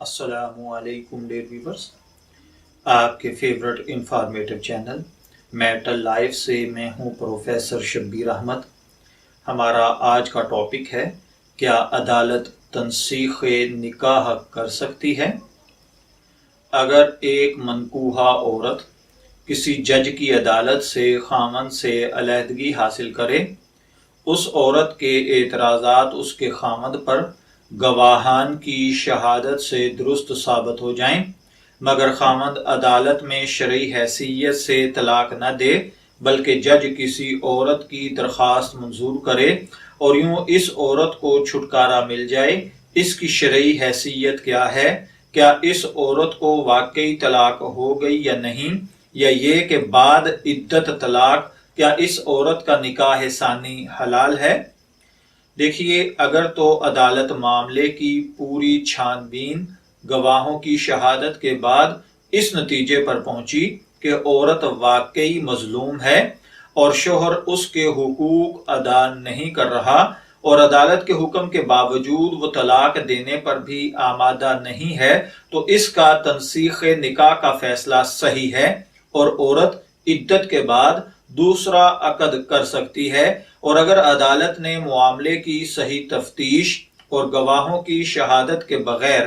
السلام علیکم dear viewers, آپ کے favourite informative channel metal life سے میں ہوں پروفیسر شبیر احمد۔ ہمارا آج کا ٹاپک ہے، کیا عدالت تنسیخ نکاح کر سکتی ہے؟ اگر ایک منکوحہ عورت کسی جج کی عدالت سے خامند سے علیحدگی حاصل کرے، اس عورت کے اعتراضات اس کے خامند پر گواہان کی شہادت سے درست ثابت ہو جائیں، مگر خامند عدالت میں شرعی حیثیت سے طلاق نہ دے بلکہ جج کسی عورت کی درخواست منظور کرے اور یوں اس عورت کو چھٹکارا مل جائے، اس کی شرعی حیثیت کیا ہے؟ کیا اس عورت کو واقعی طلاق ہو گئی یا نہیں، یا یہ کہ بعد عدت طلاق کیا اس عورت کا نکاح ثانی حلال ہے؟ دیکھیے، اگر تو عدالت معاملے کی پوری چھان بین گواہوں کی شہادت کے بعد اس نتیجے پر پہنچی کہ عورت واقعی مظلوم ہے اور شوہر اس کے حقوق ادا نہیں کر رہا، اور عدالت کے حکم کے باوجود وہ طلاق دینے پر بھی آمادہ نہیں ہے، تو اس کا تنسیخ نکاح کا فیصلہ صحیح ہے اور عورت عدت کے بعد دوسرا عقد کر سکتی ہے۔ اور اگر عدالت نے معاملے کی صحیح تفتیش اور گواہوں کی شہادت کے بغیر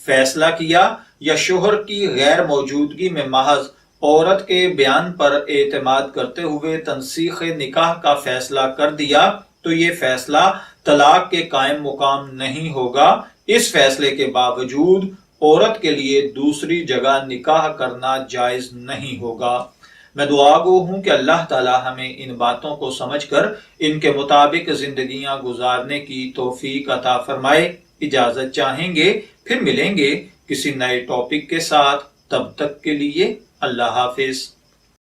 فیصلہ کیا، یا شوہر کی غیر موجودگی میں محض عورت کے بیان پر اعتماد کرتے ہوئے تنسیخ نکاح کا فیصلہ کر دیا، تو یہ فیصلہ طلاق کے قائم مقام نہیں ہوگا۔ اس فیصلے کے باوجود عورت کے لیے دوسری جگہ نکاح کرنا جائز نہیں ہوگا۔ میں دعا گو ہوں کہ اللہ تعالی ہمیں ان باتوں کو سمجھ کر ان کے مطابق زندگیاں گزارنے کی توفیق عطا فرمائے۔ اجازت چاہیں گے، پھر ملیں گے کسی نئے ٹاپک کے ساتھ، تب تک کے لیے اللہ حافظ۔